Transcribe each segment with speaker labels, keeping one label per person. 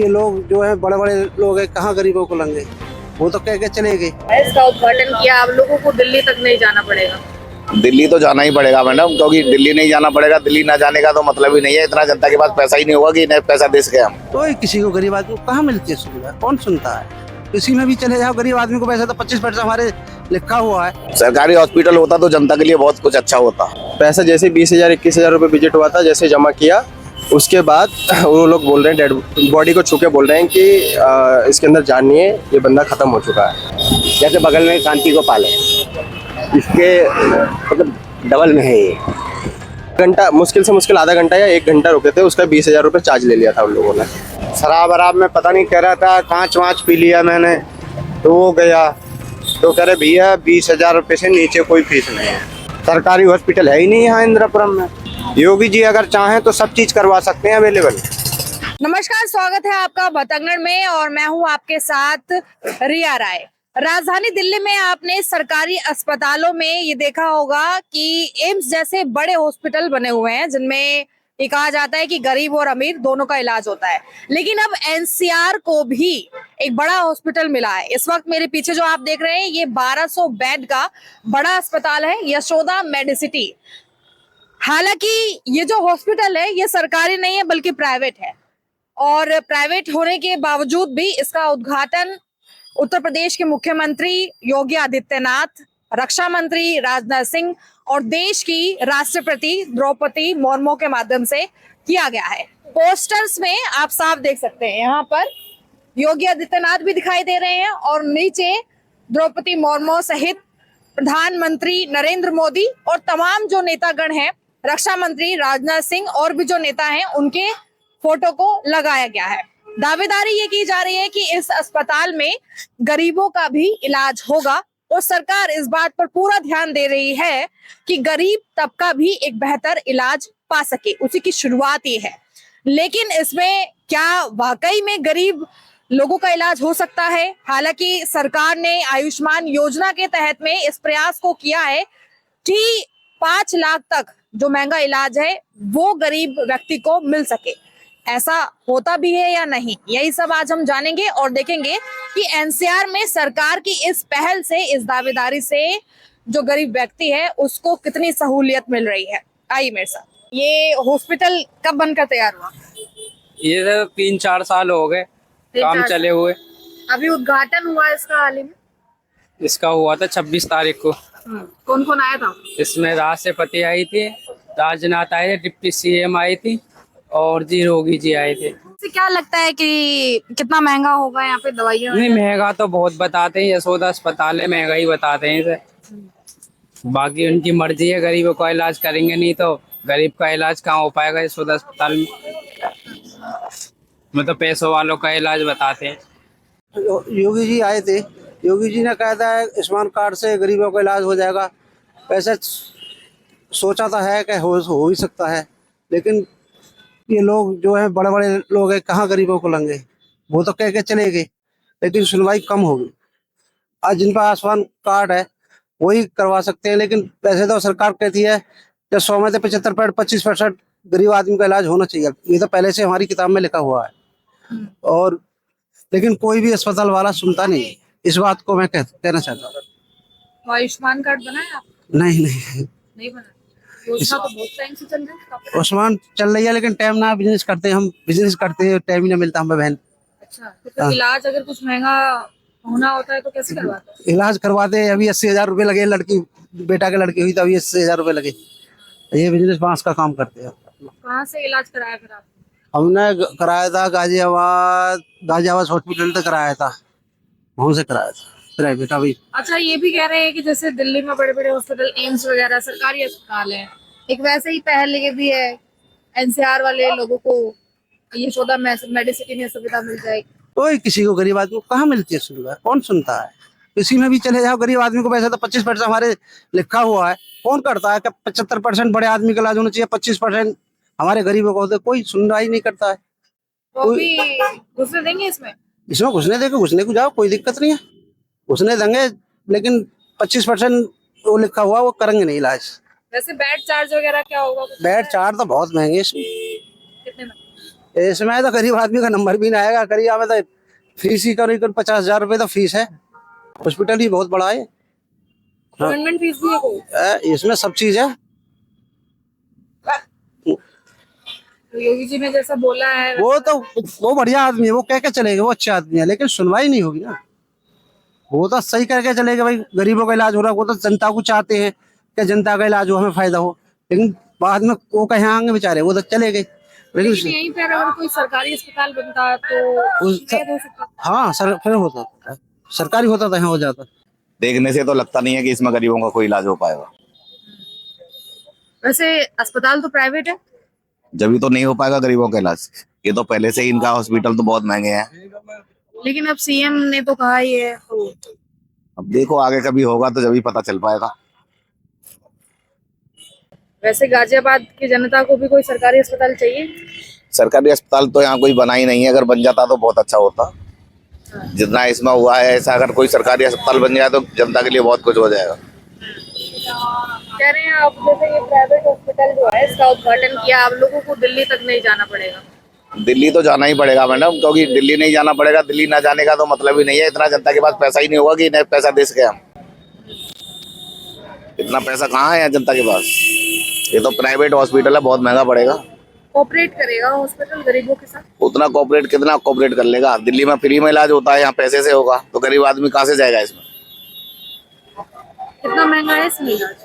Speaker 1: ये लोग जो है बड़े बड़े लोग हैं, कहाँ गरीबों को लेंगे, वो तो कह के चले गए।
Speaker 2: इसका उद्घाटन किया, आप लोगों को दिल्ली तक नहीं जाना पड़ेगा।
Speaker 3: दिल्ली तो जाना ही पड़ेगा मैडम, क्योंकि दिल्ली नहीं जाना पड़ेगा। दिल्ली ना जाने का तो मतलब ही नहीं है, इतना जनता के पास पैसा ही नहीं होगा कि इन्हें पैसा दे सके हम।
Speaker 1: तो किसी को गरीब आदमी को कहाँ मिलती है सुविधा, कौन सुनता है? किसी में भी चले जाओ, गरीब आदमी को पैसा तो 25% हमारे लिखा हुआ है।
Speaker 3: सरकारी हॉस्पिटल होता तो जनता के लिए बहुत कुछ अच्छा होता।
Speaker 4: पैसा जैसे 20,000 21,000 रुपये बजट हुआ था, जैसे जमा किया उसके बाद वो लोग बोल रहे हैं, डेड बॉडी को छू के बोल रहे हैं कि इसके अंदर जान नहीं है, ये बंदा खत्म हो चुका है।
Speaker 5: जैसे बगल में शांति गोपाल है, इसके मतलब डबल में है ये।
Speaker 4: घंटा मुश्किल से मुश्किल आधा घंटा या 1 घंटा रुके थे, उसका 20,000 रुपये चार्ज ले लिया था उन लोगों ने।
Speaker 5: शराब वराब में पता नहीं कह रहा था, कांच वाँच पी लिया मैंने तो वो गया, तो कह रहे भैया 20,000 रुपये से नीचे कोई फीस नहीं है। सरकारी हॉस्पिटल है ही नहीं यहाँ इंदिरापुरम में। योगी जी अगर चाहें तो सब चीज करवा सकते हैं अवेलेबल।
Speaker 2: नमस्कार, स्वागत है आपका भतंगड़ में और मैं हूं आपके साथ रिया राय। राजधानी दिल्ली में आपने सरकारी अस्पतालों में ये देखा होगा कि एम्स जैसे बड़े हॉस्पिटल बने हुए हैं, जिनमें ये कहा जाता है कि गरीब और अमीर दोनों का इलाज होता है। लेकिन अब एनसीआर को भी एक बड़ा हॉस्पिटल मिला है। इस वक्त मेरे पीछे जो आप देख रहे हैं, ये 1200 बेड का बड़ा अस्पताल है, यशोदा मेडिसिटी। हालांकि ये जो हॉस्पिटल है ये सरकारी नहीं है बल्कि प्राइवेट है, और प्राइवेट होने के बावजूद भी इसका उद्घाटन उत्तर प्रदेश के मुख्यमंत्री योगी आदित्यनाथ, रक्षा मंत्री राजनाथ सिंह और देश की राष्ट्रपति द्रौपदी मुर्मू के माध्यम से किया गया है। पोस्टर्स में आप साफ देख सकते हैं, यहाँ पर योगी आदित्यनाथ भी दिखाई दे रहे हैं और नीचे द्रौपदी मुर्मू सहित प्रधानमंत्री नरेंद्र मोदी और तमाम जो नेतागण हैं, रक्षा मंत्री राजनाथ सिंह और भी जो नेता हैं, उनके फोटो को लगाया गया है। दावेदारी ये की जा रही है कि इस अस्पताल में गरीबों का भी इलाज होगा और सरकार इस बात पर पूरा ध्यान दे रही है कि गरीब तबका भी एक बेहतर इलाज पा सके, उसी की शुरुआत ये है। लेकिन इसमें क्या वाकई में गरीब लोगों का इलाज हो सकता है? हालांकि सरकार ने आयुष्मान योजना के तहत में इस प्रयास को किया है कि 5 लाख तक जो महंगा इलाज है वो गरीब व्यक्ति को मिल सके। ऐसा होता भी है या नहीं, यही सब आज हम जानेंगे और देखेंगे कि एनसीआर में सरकार की इस पहल से, इस दावेदारी से जो गरीब व्यक्ति है उसको कितनी सहूलियत मिल रही है। आइए मेरे साथ। ये हॉस्पिटल कब बनकर तैयार हुआ?
Speaker 6: ये 3-4 साल हो गए काम चले हुए।
Speaker 2: अभी उद्घाटन हुआ इसका हाल ही में?
Speaker 6: इसका हुआ था 26 तारीख को।
Speaker 2: कौन कौन आया था?
Speaker 6: इसमें राष्ट्रपति आई थी, राजनाथ आए थे, डिप्टी सीएम आई थी और जी योगी जी आए थे।
Speaker 2: क्या लगता है कि कितना महंगा होगा यहाँ पे दवाइयाँ?
Speaker 6: नहीं, महंगा तो बहुत बताते हैं, यशोदा अस्पताल है, महंगा ही बताते हैं इसे। बाकी उनकी मर्जी है, गरीबों का इलाज करेंगे नहीं तो गरीब का इलाज कहाँ हो पाएगा यशोदा अस्पताल में। मतलब पैसों वालों का इलाज बताते हैं।
Speaker 1: योगी जी आए थे, योगी जी ने कहा था आयुष्मान कार्ड से गरीबों का इलाज हो जाएगा। वैसे सोचा था है कि हो ही सकता है, लेकिन ये लोग जो है बड़े बड़े लोग हैं, कहाँ गरीबों को लेंगे, वो तो कह के चले गए। लेकिन सुनवाई कम होगी। आज जिन पर आयुष्मान कार्ड है वही करवा सकते हैं, लेकिन पैसे तो सरकार कहती है जब 100 में से 75% 25% गरीब आदमी का इलाज होना चाहिए। ये तो पहले से हमारी किताब में लिखा हुआ है, और लेकिन कोई भी अस्पताल वाला सुनता नहीं। इस बात को मैं कहना चाहता हूँ।
Speaker 2: आयुष्मान कार्ड बना है आप?
Speaker 1: नहीं
Speaker 2: नहीं बना। योजना तो बहुत टाइम से चल रही है।
Speaker 1: आयुष्मान चल रही है, लेकिन टाइम ना, बिजनेस करते हैं हम, बिजनेस करते हैं, टाइम ही ना मिलता हमें बहन।
Speaker 2: अच्छा, तो फिर इलाज अगर कुछ महंगा होना होता है तो कैसे करवाते हैं?
Speaker 1: इलाज करवाते हैं, अभी 80,000 रुपये लगे। लड़की बेटा के लड़की हुई तो अभी 80,000 रुपये लगे। ये बिजनेस बांस का काम करते हैं।
Speaker 2: कहाँ से इलाज कराया फिर आप?
Speaker 1: हमने कराया था गाजियाबाद हॉस्पिटल तक कराया था, वहाँ से कराया था प्राइवेट। अभी
Speaker 2: अच्छा, ये भी कह रहे हैं कि जैसे दिल्ली में बड़े बड़े हॉस्पिटल, एम्स वगैरह सरकारी अस्पताल है, एक वैसे ही पहल ये भी है एनसीआर वाले लोगों को यशोदा मेडिसिटी में सुविधा मिल जाएगी।
Speaker 1: तो किसी को गरीब आदमी को कहाँ मिलती है सुविधा, कौन सुनता है? किसी में भी चले जाओ, गरीब आदमी को पैसा तो 25% हमारे लिखा हुआ है। कौन करता है कि 75% बड़े आदमी का इलाज होना चाहिए, 25% हमारे गरीबों को होते? कोई सुनवाई नहीं करता है।
Speaker 2: तो भी घुसने देंगे इसमें
Speaker 1: घुसने देंगे, घुसने को जाओ, कोई दिक्कत नहीं है, घुसने देंगे, लेकिन 25% वो लिखा हुआ वो करेंगे नहीं इलाज।
Speaker 2: वैसे बेड चार्ज वगैरह क्या होगा?
Speaker 1: बेड चार्ज तो बहुत महंगे इसमें।
Speaker 2: कितने में?
Speaker 1: इसमें तो गरीब आदमी का नंबर भी ना आएगा। करीब में तो फीस ही करीब 50,000 रुपये तो फीस है। हॉस्पिटल ही बहुत बड़ा है।
Speaker 2: गवर्नमेंट फीस भी है कोई?
Speaker 1: इसमें सब चीज है।
Speaker 2: तो योगी जी ने जैसा बोला है
Speaker 1: वो बढ़िया आदमी है, वो कह के चलेंगे, वो अच्छा आदमी है, लेकिन सुनवाई नहीं होगी ना। वो तो सही करके चलेगा भाई, गरीबों का इलाज हो रहा है, वो तो जनता को चाहते हैं कि जनता का इलाज हो, हमें फायदा हो, लेकिन बाद में वो कहीं आएंगे बेचारे, वो तो चले गए।
Speaker 2: लेकिन यहीं पर अगर कोई सरकारी अस्पताल बनता तो शायद हो सकता।
Speaker 1: हाँ सर, फिर होता सरकारी होता था, यहाँ हो जाता।
Speaker 3: देखने से तो लगता नहीं है कि इसमें गरीबों का कोई इलाज हो पाएगा।
Speaker 2: वैसे अस्पताल तो प्राइवेट है,
Speaker 3: जब तो नहीं हो पाएगा गरीबों का इलाज। ये तो पहले से ही इनका हॉस्पिटल तो बहुत महंगे हैं।
Speaker 2: लेकिन अब सीएम ने तो कहा ही है।
Speaker 3: अब देखो आगे कभी होगा तो जब ही पता चल पाएगा।
Speaker 2: वैसे गाजियाबाद की जनता को भी कोई सरकारी अस्पताल चाहिए?
Speaker 3: सरकारी अस्पताल तो यहाँ कोई बना ही नहीं है, अगर बन जाता तो बहुत अच्छा होता। जितना इसमें हुआ है ऐसा अगर कोई सरकारी अस्पताल बन जाए तो जनता के लिए बहुत कुछ हो जाएगा।
Speaker 2: कह रहे हैं आप जैसे ये प्राइवेट हॉस्पिटल जो है इसका उद्घाटन किया, आप लोगों को दिल्ली तक नहीं जाना पड़ेगा।
Speaker 3: दिल्ली तो जाना ही पड़ेगा मैडम, क्योंकि दिल्ली नहीं जाना पड़ेगा, दिल्ली ना जाने का तो मतलब ही नहीं है। इतना जनता के पास पैसा ही नहीं होगा कि नहीं पैसा दे सके हम। इतना पैसा कहाँ है यहाँ जनता के पास। ये तो प्राइवेट हॉस्पिटल है, बहुत महंगा पड़ेगा।
Speaker 2: कोऑपरेट करेगा हॉस्पिटल गरीबों के साथ?
Speaker 3: उतना कोऑपरेट कितना कोऑपरेट कर लेगा। दिल्ली में फ्री में इलाज होता है, यहाँ पैसे से होगा, तो गरीब आदमी कहाँ से जाएगा इसमें।
Speaker 2: कितना महंगा है इसमें इलाज?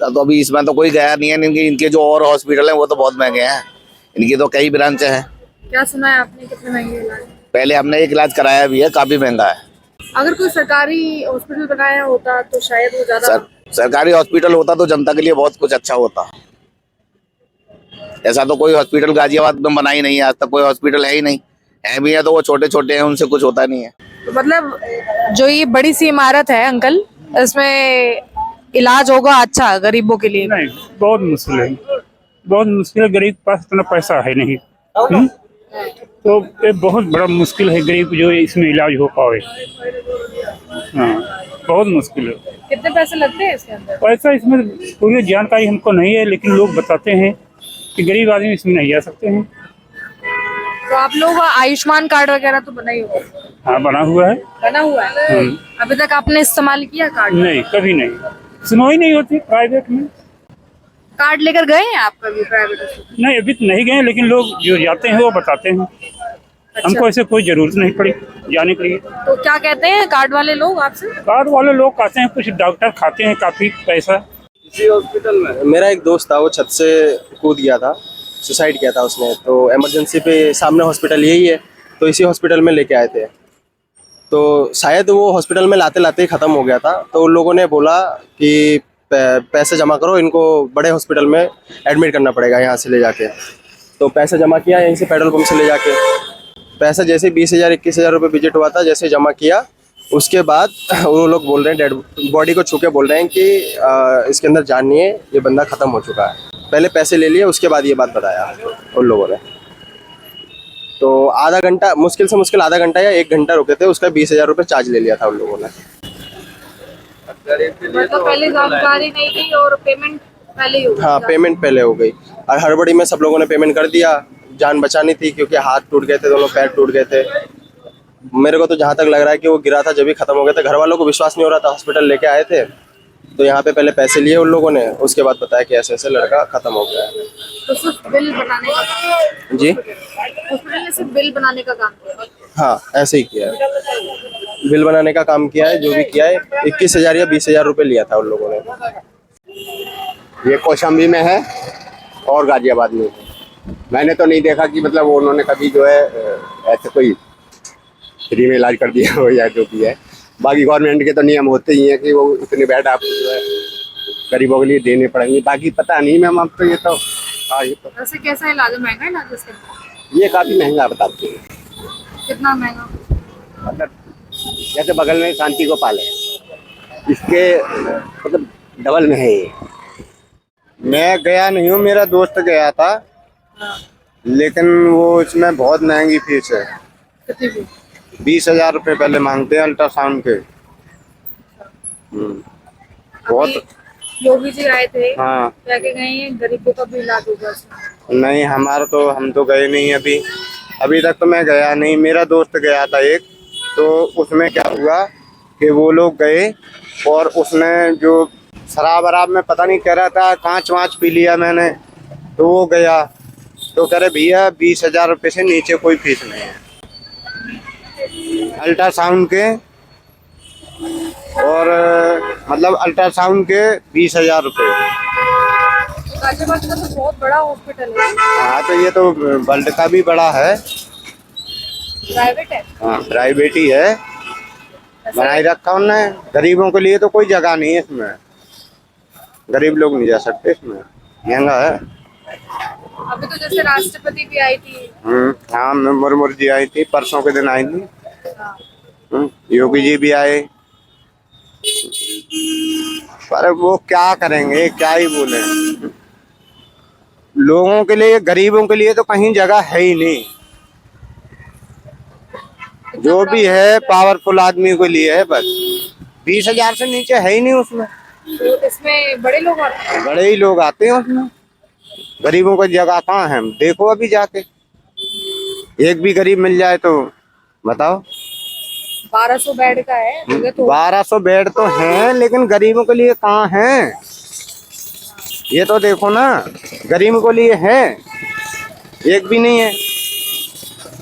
Speaker 3: तो अभी इसमें तो कोई गया नहीं है। इनके जो और हॉस्पिटल है वो तो बहुत महंगे हैं। इनकी तो कई ब्रांच है।
Speaker 2: क्या सुना है आपने, कितने महंगे इलाज?
Speaker 3: पहले हमने एक इलाज कराया भी है, काफी महंगा है।
Speaker 2: अगर कोई सरकारी हॉस्पिटल बनाया होता तो शायद वो ज्यादा
Speaker 3: सरकारी हॉस्पिटल होता तो जनता के लिए बहुत कुछ अच्छा होता। ऐसा तो कोई हॉस्पिटल गाजियाबाद में बना ही नहीं है, आज तक कोई हॉस्पिटल है ही नहीं। है भी है तो वो छोटे छोटे हैं, उनसे कुछ होता नहीं है।
Speaker 2: तो मतलब जो ये बड़ी सी इमारत है अंकल, इसमें इलाज होगा अच्छा गरीबों के लिए?
Speaker 7: नहीं, बहुत मुश्किल है, बहुत मुश्किल है। गरीब के पास इतना पैसा है नहीं। तो ये बहुत बड़ा मुश्किल है गरीब जो इसमें इलाज हो पाए। हाँ, बहुत मुश्किल है।
Speaker 2: कितने पैसे लगते हैं इसके अंदर?
Speaker 7: पैसा इसमें पूरी जानकारी हमको नहीं है, लेकिन लोग बताते हैं कि गरीब आदमी इसमें नहीं जा सकते हैं।
Speaker 2: तो आप लोग आयुष्मान कार्ड वगैरह तो बना ही होगा?
Speaker 7: हाँ, बना हुआ है।
Speaker 2: बना हुआ है। अभी तक आपने इस्तेमाल किया कार्ड?
Speaker 7: नहीं, कभी नहीं। सुनवाई नहीं होती प्राइवेट में।
Speaker 2: कार्ड लेकर गए हैं आप कभी प्राइवेट हॉस्पिटल?
Speaker 7: नहीं, अभी तो नहीं गए, लेकिन लोग जो जाते हैं वो बताते हैं। हमको ऐसे कोई जरूरत नहीं पड़ी जाने के लिए।
Speaker 2: तो क्या कहते हैं कार्ड वाले लोग आपसे?
Speaker 7: कार्ड वाले लोग कहते हैं, कुछ डॉक्टर खाते हैं काफी पैसा।
Speaker 4: इसी हॉस्पिटल में मेरा एक दोस्त था, वो छत से कूद गया था, सुसाइड किया था उसने। तो इमरजेंसी पे सामने हॉस्पिटल यही है, तो इसी हॉस्पिटल में लेके आए थे। तो शायद वो हॉस्पिटल में लाते लाते ही ख़त्म हो गया था। तो उन लोगों ने बोला कि पैसे जमा करो, इनको बड़े हॉस्पिटल में एडमिट करना पड़ेगा यहाँ से ले जाके। तो पैसा जमा किया यहीं से पेट्रोल पंप से ले जाके। पैसा जैसे 20,000 21,000 रुपये बजट हुआ था, जैसे जमा किया उसके बाद वो लोग बोल रहे हैं, डेड बॉडी को छू के बोल रहे हैं कि इसके अंदर जान नहीं है, ये बंदा ख़त्म हो चुका है। पहले पैसे ले लिए, उसके बाद ये बात बताया उन लोगों ने। तो आधा घंटा, मुश्किल से मुश्किल आधा घंटा या 1 घंटा रुके थे, उसका 20,000 रुपये चार्ज ले लिया था उन लोगों ने।
Speaker 2: मतलब पहले जानकारी नहीं थी और पेमेंट पहले ही हो गई?
Speaker 4: हाँ, पेमेंट पहले हो गई और हड़बड़ी में सब लोगों ने पेमेंट कर दिया। जान बचानी थी क्योंकि हाथ टूट गए थे, दोनों पैर टूट गए थे। मेरे को तो जहाँ तक लग रहा है कि वो गिरा था जब ही खत्म हो गया था। घर वालों को विश्वास नहीं हो रहा था, हॉस्पिटल लेके आए थे तो यहाँ पे पहले पैसे लिए उन लोगों ने, उसके बाद बताया कि ऐसे ऐसे लड़का खत्म हो गया है।
Speaker 2: तो सिर्फ बिल बनाने का?
Speaker 4: जी,
Speaker 2: हॉस्पिटल ने सिर्फ बिल बनाने का काम किया?
Speaker 4: हाँ, ऐसे ही किया है, बिल बनाने का काम किया है। जो भी किया है 21,000 या 20,000 रुपये लिया था उन लोगों ने।
Speaker 5: ये कौशाम्बी में है और गाजियाबाद में। मैंने तो नहीं देखा कि मतलब उन्होंने कभी जो है ऐसे कोई फ्री में इलाज कर दिया हो या जो भी है। बाकी गवर्नमेंट के तो नियम होते ही हैं कि वो इतने बेड आपको जो है गरीबों के लिए देने पड़ेंगे। बाकी पता नहीं मैम, अब तो ये तो ये तो
Speaker 2: वैसे कैसा इलाज है? महंगा इलाज इसके?
Speaker 5: ये काफ़ी महंगा बताते हैं।
Speaker 2: कितना महंगा?
Speaker 5: मतलब जैसे बगल में शांति गोपाल है, इसके मतलब डबल में है ये। मैं गया नहीं हूँ, मेरा दोस्त गया था। लेकिन वो इसमें बहुत महंगी फीस है।
Speaker 2: कितनी फीस?
Speaker 5: 20,000 रुपये पहले मांगते हैं अल्ट्रासाउंड के। बहुत।
Speaker 2: योगी जी आए थे,
Speaker 5: हाँ,
Speaker 2: क्या के गए हैं, गरीबों का भी इलाज होगा इसमें?
Speaker 5: नहीं हमारा तो हम तो गए नहीं अभी तक तो मैं गया नहीं। मेरा दोस्त गया था एक, तो उसमें क्या हुआ कि वो लोग गए और उसने जो शराब वराब में पता नहीं कह रहा था, कांच वाँच पी लिया मैंने, तो वो गया तो कह रहे भैया 20,000 रुपये से नीचे कोई फीस नहीं है अल्ट्रासाउंड के, और मतलब अल्ट्रासाउंड के 20,000 रुपये।
Speaker 2: गाजियाबाद का तो बहुत बड़ा हॉस्पिटल है,
Speaker 5: हाँ तो ये तो वर्ल्ड का भी बड़ा है।
Speaker 2: प्राइवेट है।
Speaker 5: हाँ प्राइवेट ही है, बनाए रखा उन्होंने। गरीबों के लिए तो कोई जगह नहीं है इसमें, गरीब लोग नहीं जा सकते इसमें, महंगा है।
Speaker 2: अभी तो जैसे राष्ट्रपति भी आई थी।
Speaker 5: हाँ मुर्मू जी आई थी, परसों के दिन आई थी। योगी जी भी आए, पर वो क्या करेंगे, क्या ही बोले। लोगों के लिए, गरीबों के लिए तो कहीं जगह है ही नहीं। जो भी है पावरफुल आदमी के लिए है बस। 20,000 से नीचे है ही नहीं उसमें।
Speaker 2: तो इसमें बड़े लोग आते हैं।
Speaker 5: बड़े ही लोग आते हैं उसमें, गरीबों की जगह कहाँ है? देखो अभी जाके, एक भी गरीब मिल जाए तो बताओ।
Speaker 2: 1200 बेड का है तो
Speaker 5: 1200 बेड तो हैं, लेकिन गरीबों के लिए कहाँ हैं? ये तो देखो ना, गरीबों के लिए है, एक भी नहीं है।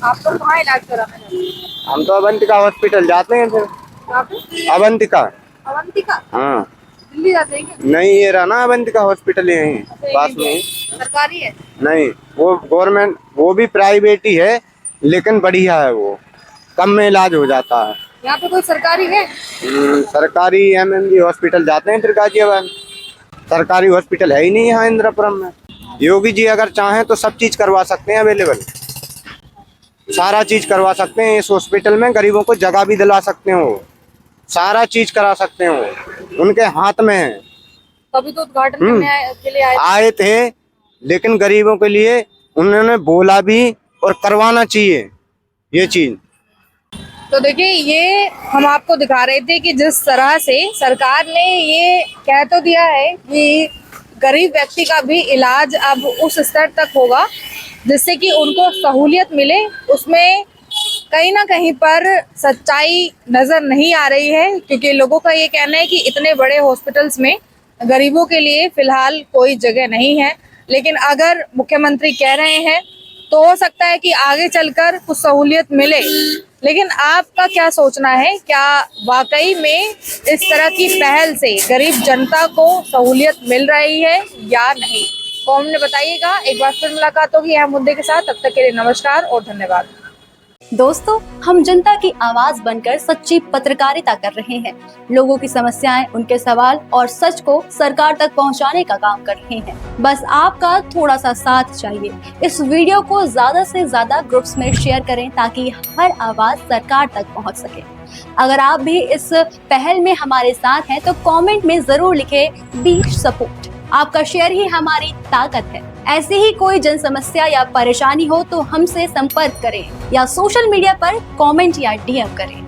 Speaker 2: आप तो कहाँ इलाज कराने जाते हैं?
Speaker 5: हम तो अवंतिका हॉस्पिटल जाते हैं। फिर
Speaker 2: कहाँ पे?
Speaker 5: अवंतिका।
Speaker 2: अवंतिका?
Speaker 5: हाँ
Speaker 2: दिल्ली जाते हैं क्या?
Speaker 5: नहीं, ये रहा ना अवंतिका हॉस्पिटल यहीं पास में ही।
Speaker 2: सरकारी है?
Speaker 5: नहीं, वो गवर्नमेंट, वो भी प्राइवेट ही है, लेकिन बढ़िया है, वो कम में इलाज हो जाता है।
Speaker 2: यहाँ पे कोई सरकारी है?
Speaker 5: सरकारी MMG हॉस्पिटल जाते हैं फिर गाजियाबाद। सरकारी हॉस्पिटल है ही नहीं यहाँ इंद्रपुरम में। योगी जी अगर चाहें तो सब चीज करवा सकते हैं, अवेलेबल सारा चीज करवा सकते हैं इस हॉस्पिटल में। गरीबों को जगह भी दिला सकते हैं, वो सारा चीज करा सकते हैं, वो उनके हाथ में है।
Speaker 2: कभी तो उद्घाटन करने के लिए
Speaker 5: आए थे, लेकिन गरीबों के लिए उन्होंने बोला भी और करवाना चाहिए ये चीज।
Speaker 2: तो देखिए, ये हम आपको दिखा रहे थे कि जिस तरह से सरकार ने ये कह तो दिया है कि गरीब व्यक्ति का भी इलाज अब उस स्तर तक होगा जिससे कि उनको सहूलियत मिले, उसमें कहीं ना कहीं पर सच्चाई नजर नहीं आ रही है, क्योंकि लोगों का ये कहना है कि इतने बड़े हॉस्पिटल्स में गरीबों के लिए फिलहाल कोई जगह नहीं है। लेकिन अगर मुख्यमंत्री कह रहे हैं तो हो सकता है कि आगे चलकर कुछ सहूलियत मिले। लेकिन आपका क्या सोचना है, क्या वाकई में इस तरह की पहल से गरीब जनता को सहूलियत मिल रही है या नहीं? कमेंट में बताइएगा। एक बार फिर मुलाकात होगी यह मुद्दे के साथ, तब तक के लिए नमस्कार और धन्यवाद।
Speaker 8: दोस्तों, हम जनता की आवाज बनकर सच्ची पत्रकारिता कर रहे हैं। लोगों की समस्याएं, उनके सवाल और सच को सरकार तक पहुंचाने का काम कर रहे हैं। बस आपका थोड़ा सा साथ चाहिए। इस वीडियो को ज्यादा से ज्यादा ग्रुप्स में शेयर करें ताकि हर आवाज सरकार तक पहुंच सके। अगर आप भी इस पहल में हमारे साथ हैं तो कमेंट में जरूर लिखें बी सपोर्ट। आपका शेयर ही हमारी ताकत है। ऐसे ही कोई जन समस्या या परेशानी हो तो हमसे संपर्क करें या सोशल मीडिया पर कमेंट या DM करें।